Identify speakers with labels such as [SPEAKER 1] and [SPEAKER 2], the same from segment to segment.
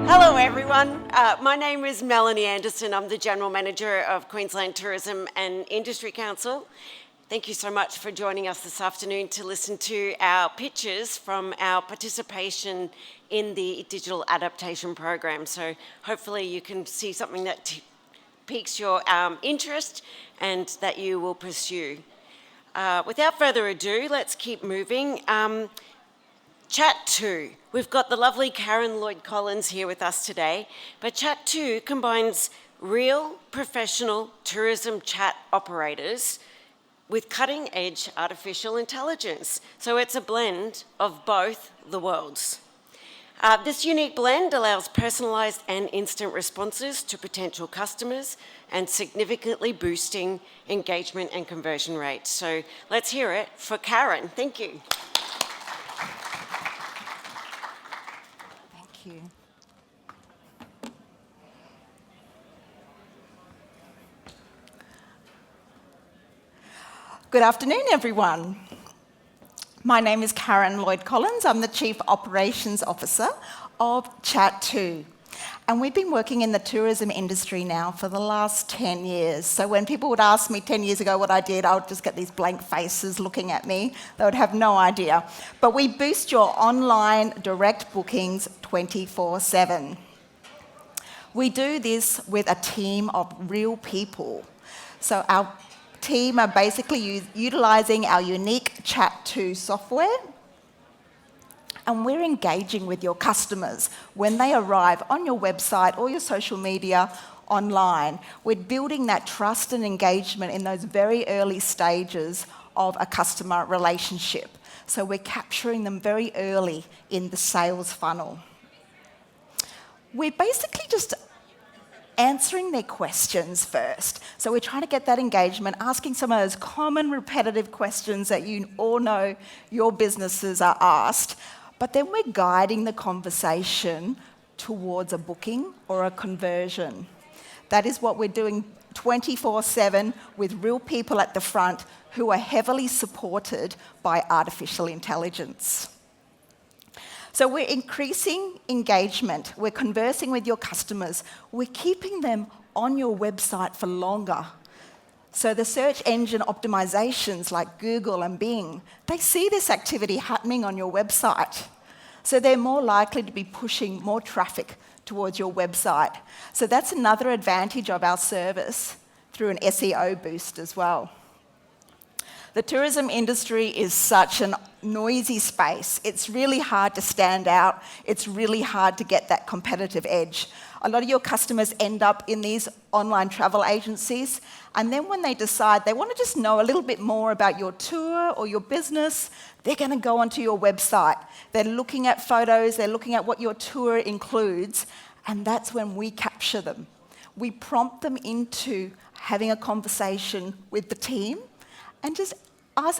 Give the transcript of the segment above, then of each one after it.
[SPEAKER 1] Hello everyone, my name is Melanie Anderson. I'm the General Manager of Queensland Tourism and Industry Council. Thank you so much for joining us this afternoon to listen to our pitches from our participation in the digital adaptation program. So hopefully you can see something that piques your interest and that you will pursue. Without further ado, let's keep moving. Chat2. We've got the lovely Karen Lloyd-Collins here with us today, but Chat2 combines real professional tourism chat operators with cutting-edge artificial intelligence. So it's a blend of both the worlds. This unique blend allows personalised and instant responses to potential customers and significantly boosting engagement and conversion rates. So let's hear it for Karen. Thank you.
[SPEAKER 2] Thank you. Good afternoon, everyone. My name is Karen Lloyd-Collins. I'm the Chief Operations Officer of Chat2. And we've been working in the tourism industry now for the last 10 years. So when people would ask me 10 years ago what I did, I would just get these blank faces looking at me. They would have no idea. But we boost your online direct bookings 24/7. We do this with a team of real people. So our team are basically utilising our unique Chat2 software, and we're engaging with your customers when they arrive on your website or your social media online. We're building that trust and engagement in those very early stages of a customer relationship. So we're capturing them very early in the sales funnel. We're basically just answering their questions first. So we're trying to get that engagement, asking some of those common repetitive questions that you all know your businesses are asked. But then we're guiding the conversation towards a booking or a conversion. That is what we're doing 24/7 with real people at the front who are heavily supported by artificial intelligence. So we're increasing engagement, we're conversing with your customers, we're keeping them on your website for longer. So the search engine optimizations like Google and Bing, they see this activity happening on your website. So they're more likely to be pushing more traffic towards your website. So that's another advantage of our service through an SEO boost as well. The tourism industry is such a noisy space. It's really hard to stand out. It's really hard to get that competitive edge. A lot of your customers end up in these online travel agencies, and then when they decide they want to just know a little bit more about your tour or your business, they're going to go onto your website. They're looking at photos, they're looking at what your tour includes, and that's when we capture them. We prompt them into having a conversation with the team and just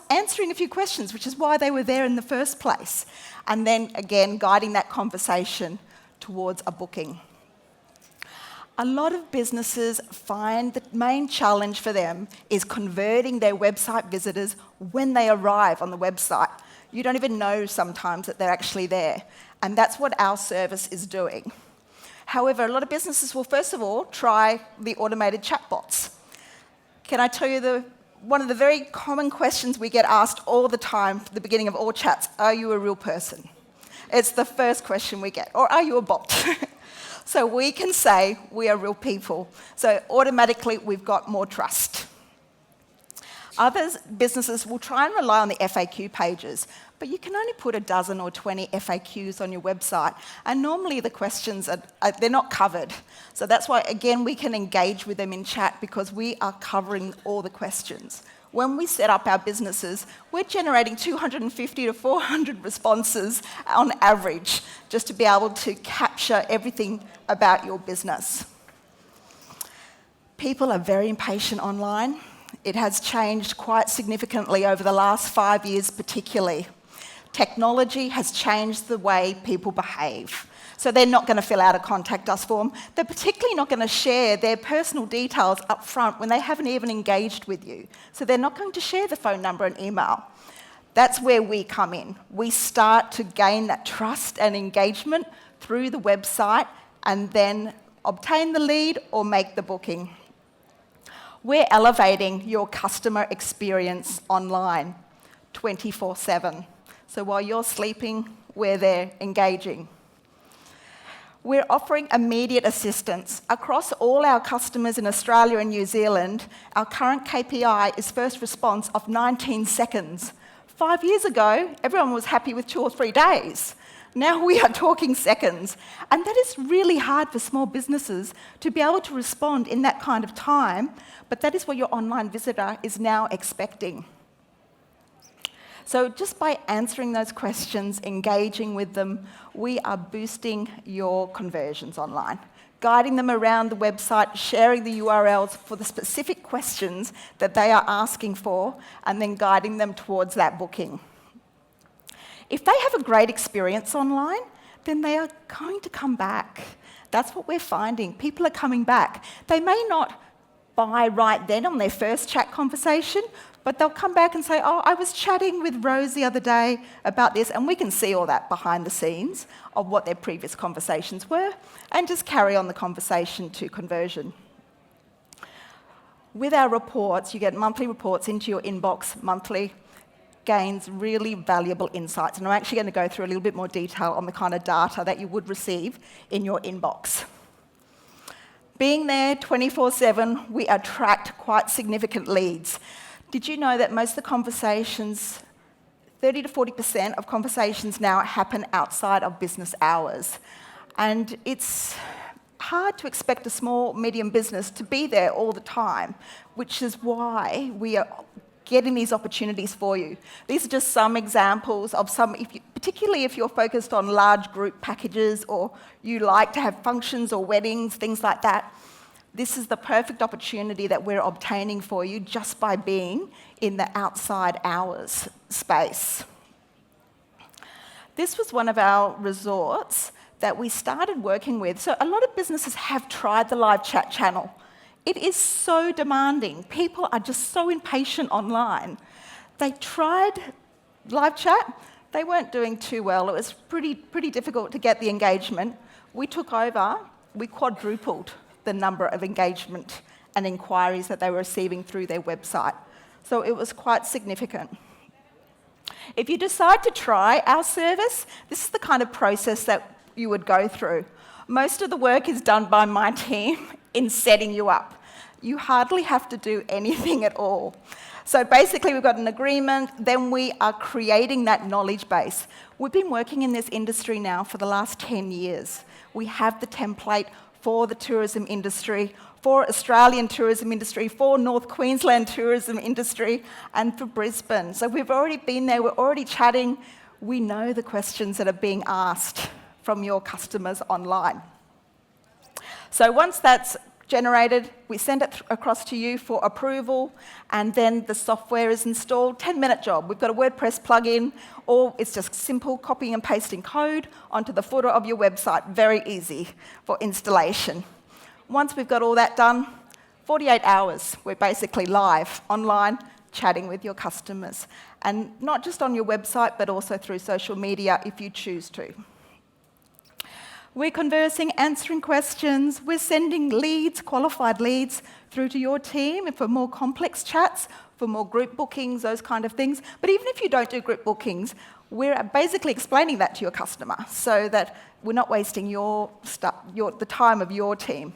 [SPEAKER 2] answering a few questions, which is why they were there in the first place. And then, again, guiding that conversation towards a booking. A lot of businesses find the main challenge for them is converting their website visitors when they arrive on the website. You don't even know sometimes that they're actually there. And that's what our service is doing. However, a lot of businesses will first of all try the automated chatbots. Can I tell you one of the very common questions we get asked all the time at the beginning of all chats, are you a real person? It's the first question we get, or are you a bot? So we can say we are real people. So automatically we've got more trust. Other businesses will try and rely on the FAQ pages, but you can only put a dozen or 20 FAQs on your website, and normally the questions they're not covered. So that's why, again, we can engage with them in chat because we are covering all the questions. When we set up our businesses, we're generating 250 to 400 responses on average, just to be able to capture everything about your business. People are very impatient online. It has changed quite significantly over the last 5 years particularly. Technology has changed the way people behave. So they're not going to fill out a contact us form. They're particularly not going to share their personal details up front when they haven't even engaged with you. So they're not going to share the phone number and email. That's where we come in. We start to gain that trust and engagement through the website and then obtain the lead or make the booking. We're elevating your customer experience online 24/7. So while you're sleeping, we're there engaging. We're offering immediate assistance. Across all our customers in Australia and New Zealand, our current KPI is first response of 19 seconds. 5 years ago, everyone was happy with 2 or 3 days. Now we are talking seconds. And that is really hard for small businesses to be able to respond in that kind of time, but that is what your online visitor is now expecting. So just by answering those questions, engaging with them, we are boosting your conversions online, guiding them around the website, sharing the URLs for the specific questions that they are asking for, and then guiding them towards that booking. If they have a great experience online, then they are going to come back. That's what we're finding. People are coming back. They may not buy right then on their first chat conversation, but they'll come back and say, oh, I was chatting with Rose the other day about this, and we can see all that behind the scenes of what their previous conversations were, and just carry on the conversation to conversion. With our reports, you get monthly reports into your inbox monthly, gains really valuable insights, and I'm actually going to go through a little bit more detail on the kind of data that you would receive in your inbox. Being there 24/7, we attract quite significant leads. Did you know that most of the conversations, 30 to 40% of conversations now happen outside of business hours? And it's hard to expect a small, medium business to be there all the time, which is why we are getting these opportunities for you. These are just some examples of some, particularly if you're focused on large group packages or you like to have functions or weddings, things like that. This is the perfect opportunity that we're obtaining for you just by being in the outside hours space. This was one of our resorts that we started working with. So a lot of businesses have tried the live chat channel. It is so demanding. People are just so impatient online. They tried live chat. They weren't doing too well. It was pretty difficult to get the engagement. We took over. We quadrupled the number of engagement and inquiries that they were receiving through their website. So it was quite significant. If you decide to try our service, this is the kind of process that you would go through. Most of the work is done by my team in setting you up. You hardly have to do anything at all. So basically, we've got an agreement, then we are creating that knowledge base. We've been working in this industry now for the last 10 years. We have the template for the tourism industry, for Australian tourism industry, for North Queensland tourism industry, and for Brisbane. So we've already been there, we're already chatting. We know the questions that are being asked from your customers online. So once that's generated, we send it across to you for approval, and then the software is installed. 10-minute job. We've got a WordPress plugin, or it's just simple copying and pasting code onto the footer of your website. Very easy for installation. Once we've got all that done, 48 hours, we're basically live online, chatting with your customers. And not just on your website, but also through social media if you choose to. We're conversing, answering questions. We're sending leads, qualified leads, through to your team for more complex chats, for more group bookings, those kind of things. But even if you don't do group bookings, we're basically explaining that to your customer so that we're not wasting the time of your team.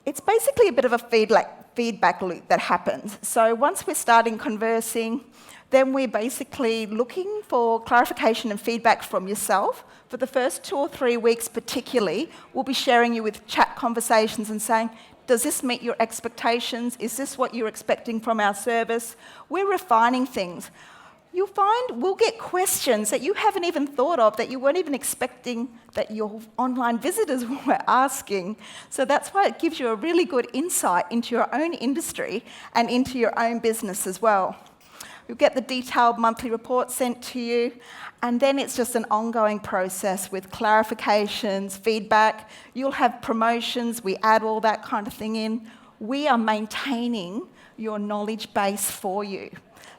[SPEAKER 2] It's basically a bit of a feedback loop that happens. So once we're starting conversing, then we're basically looking for clarification and feedback from yourself. For the first 2 or 3 weeks particularly, we'll be sharing you with chat conversations and saying, does this meet your expectations? Is this what you're expecting from our service? We're refining things. You'll find we'll get questions that you haven't even thought of, that you weren't even expecting that your online visitors were asking. So that's why it gives you a really good insight into your own industry and into your own business as well. You'll get the detailed monthly report sent to you, and then it's just an ongoing process with clarifications, feedback. You'll have promotions. We add all that kind of thing in. We are maintaining your knowledge base for you.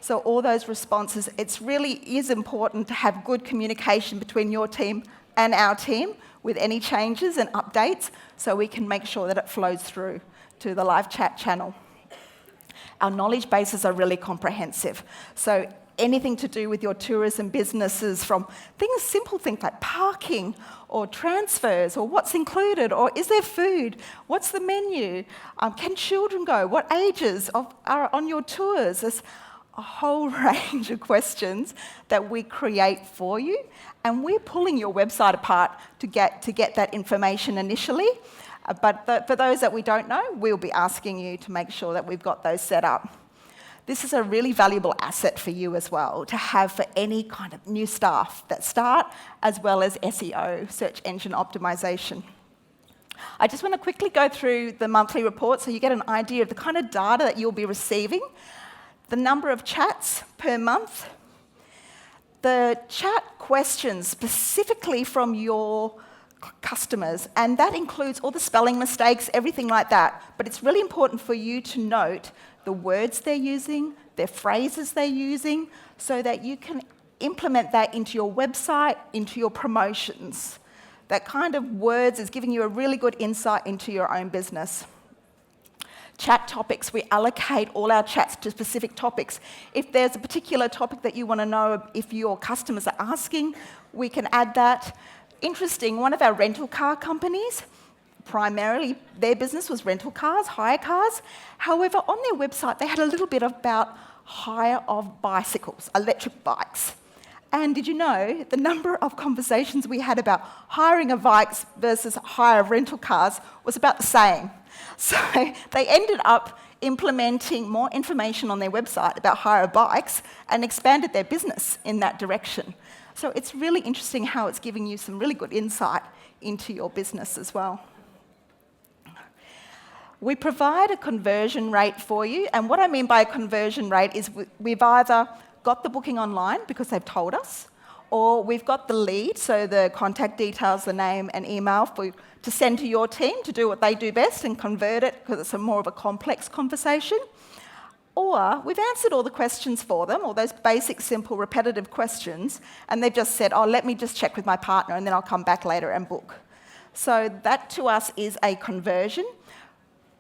[SPEAKER 2] So all those responses, it really is important to have good communication between your team and our team with any changes and updates so we can make sure that it flows through to the live chat channel. Our knowledge bases are really comprehensive. So anything to do with your tourism businesses, from simple things like parking or transfers or what's included or is there food, what's the menu, can children go, what ages are on your tours. There's a whole range of questions that we create for you, and we're pulling your website apart to get that information initially. But for those that we don't know, we'll be asking you to make sure that we've got those set up. This is a really valuable asset for you as well, to have for any kind of new staff that start, as well as SEO, search engine optimization. I just want to quickly go through the monthly report so you get an idea of the kind of data that you'll be receiving, the number of chats per month, the chat questions specifically from your customers, and that includes all the spelling mistakes, everything like that. But it's really important for you to note the words they're using, their phrases they're using, so that you can implement that into your website, into your promotions. That kind of words is giving you a really good insight into your own business. Chat topics, we allocate all our chats to specific topics. If there's a particular topic that you want to know if your customers are asking, we can add that. Interesting, one of our rental car companies, primarily their business was rental cars, hire cars. However, on their website, they had a little bit about hire of bicycles, electric bikes. And did you know the number of conversations we had about hiring of bikes versus hire of rental cars was about the same? So they ended up implementing more information on their website about hire of bikes and expanded their business in that direction. So it's really interesting how it's giving you some really good insight into your business as well. We provide a conversion rate for you, and what I mean by a conversion rate is we've either got the booking online because they've told us, or we've got the lead, so the contact details, the name and email to send to your team to do what they do best and convert it because it's more of a complex conversation. Or we've answered all the questions for them, all those basic, simple, repetitive questions, and they've just said, oh, let me just check with my partner and then I'll come back later and book. So that to us is a conversion.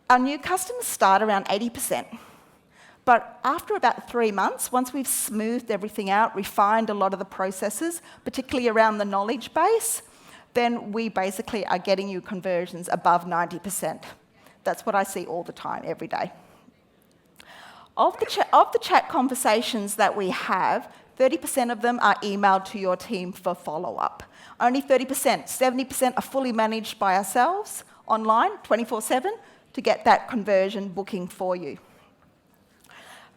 [SPEAKER 2] Our new customers start around 80%. But after about 3 months, once we've smoothed everything out, refined a lot of the processes, particularly around the knowledge base, then we basically are getting you conversions above 90%. That's what I see all the time, every day. Of the chat conversations that we have, 30% of them are emailed to your team for follow-up. Only 30%, 70% are fully managed by ourselves online, 24/7, to get that conversion booking for you.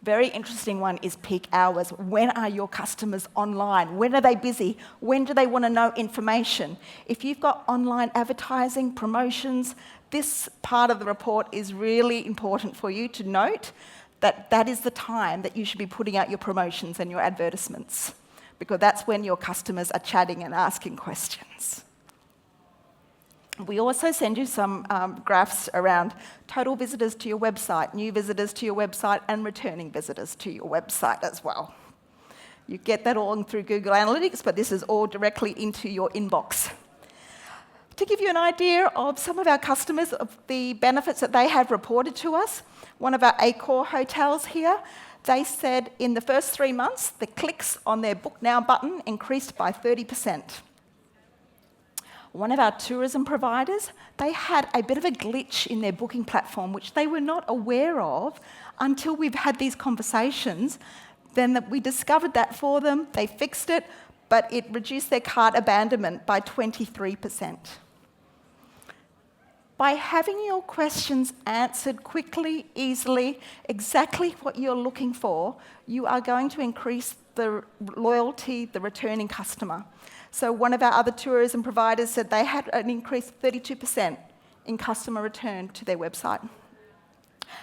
[SPEAKER 2] Very interesting one is peak hours. When are your customers online? When are they busy? When do they want to know information? If you've got online advertising, promotions, this part of the report is really important for you to note that that is the time that you should be putting out your promotions and your advertisements, because that's when your customers are chatting and asking questions. We also send you some graphs around total visitors to your website, new visitors to your website, and returning visitors to your website as well. You get that all through Google Analytics, but this is all directly into your inbox. To give you an idea of some of our customers, of the benefits that they have reported to us, one of our Accor hotels here, they said in the first 3 months, the clicks on their Book Now button increased by 30%. One of our tourism providers, they had a bit of a glitch in their booking platform, which they were not aware of until we've had these conversations. Then we discovered that for them, they fixed it, but it reduced their cart abandonment by 23%. By having your questions answered quickly, easily, exactly what you're looking for, you are going to increase the loyalty, the returning customer. So one of our other tourism providers said they had an increase of 32% in customer return to their website.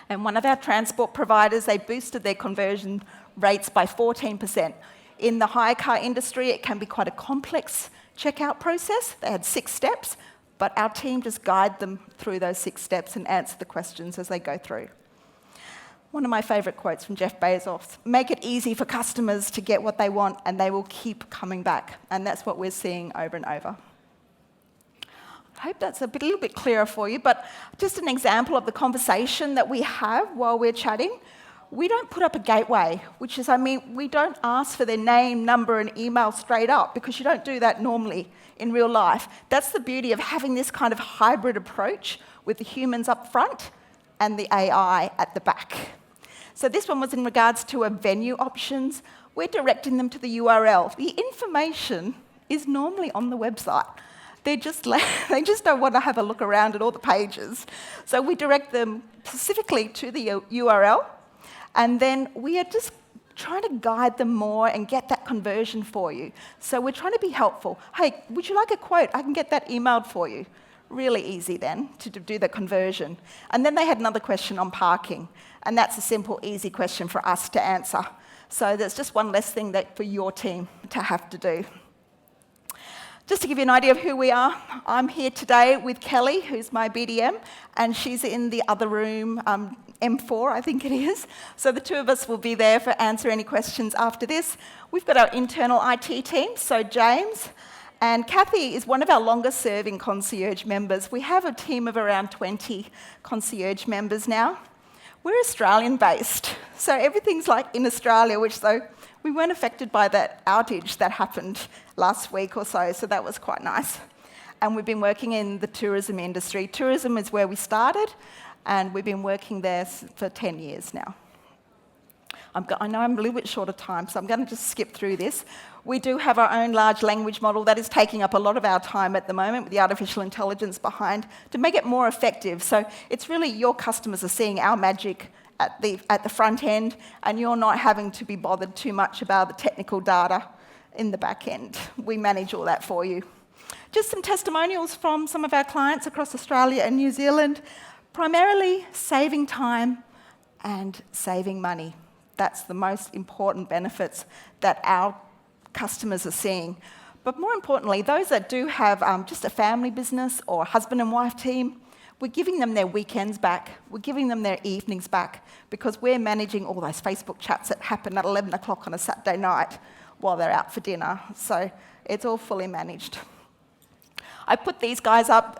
[SPEAKER 2] And one of our transport providers, they boosted their conversion rates by 14%. In the hire car industry, it can be quite a complex checkout process. They had 6 steps, but our team just guide them through those 6 steps and answer the questions as they go through. One of my favourite quotes from Jeff Bezos, make it easy for customers to get what they want and they will keep coming back. And that's what we're seeing over and over. hope that's a little bit clearer for you, but just an example of the conversation that we have while we're chatting. We don't put up a gateway, which is, we don't ask for their name, number, and email straight up, because you don't do that normally in real life. That's the beauty of having this kind of hybrid approach with the humans up front and the AI at the back. So this one was in regards to a venue options. We're directing them to the URL. The information is normally on the website. They just don't want to have a look around at all the pages. So we direct them specifically to the URL, and then we are just trying to guide them more and get that conversion for you. So we're trying to be helpful. Hey, would you like a quote? I can get that emailed for you. Really easy then to do the conversion. And then they had another question on parking, and that's a simple, easy question for us to answer. So there's just one less thing that for your team to have to do. Just to give you an idea of who we are, I'm here today with Kelly, who's my BDM, and she's in the other room, M4, I think it is. So the two of us will be there for answer any questions after this. We've got our internal IT team, so James, and Kathy is one of our longest serving concierge members. We have a team of around 20 concierge members now. We're Australian based, so everything's like in Australia, which though we weren't affected by that outage that happened last week or so that was quite nice. And we've been working in the tourism industry. Tourism is where we started, and we've been working there for 10 years now. I know I'm a little bit short of time, so I'm going to just skip through this. We do have our own large language model that is taking up a lot of our time at the moment with the artificial intelligence behind to make it more effective. So it's really your customers are seeing our magic at the front end, and you're not having to be bothered too much about the technical data in the back end. We manage all that for you. Just some testimonials from some of our clients across Australia and New Zealand, primarily saving time and saving money. That's the most important benefits that our customers are seeing. But more importantly, those that do have just a family business or a husband and wife team, we're giving them their weekends back. We're giving them their evenings back because we're managing all those Facebook chats that happen at 11 o'clock on a Saturday night while they're out for dinner. So it's all fully managed. I put these guys up,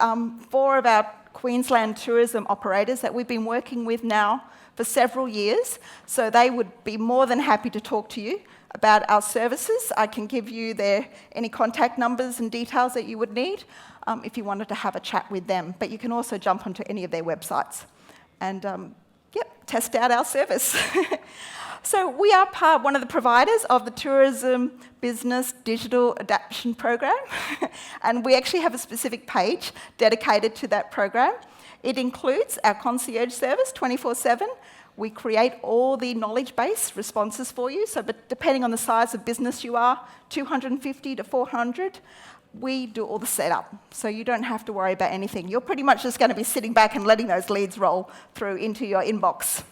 [SPEAKER 2] 4 of our Queensland tourism operators that we've been working with now for several years. So they would be more than happy to talk to you about our services. I can give you any contact numbers and details that you would need if you wanted to have a chat with them. But you can also jump onto any of their websites and test out our service. So we are one of the providers of the Tourism Business Digital Adaptation Program, and we actually have a specific page dedicated to that program. It includes our concierge service 24/7. We create all the knowledge-based responses for you, but depending on the size of business you are, 250 to 400, we do all the setup, so you don't have to worry about anything. You're pretty much just going to be sitting back and letting those leads roll through into your inbox.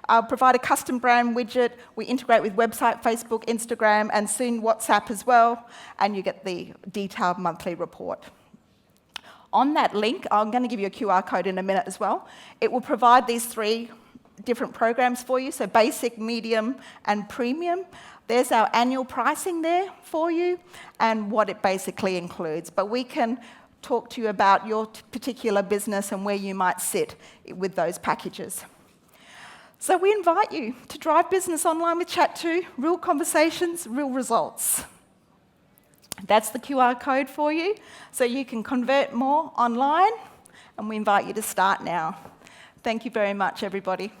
[SPEAKER 2] I'll provide a custom brand widget. We integrate with website, Facebook, Instagram, and soon WhatsApp as well, and you get the detailed monthly report. On that link, I'm going to give you a QR code in a minute as well. It will provide these 3 different programs for you, so basic, medium, and premium. There's our annual pricing there for you and what it basically includes. But we can talk to you about your particular business and where you might sit with those packages. So we invite you to drive business online with Chat2, real conversations, real results. That's the QR code for you, so you can convert more online, and we invite you to start now. Thank you very much, everybody.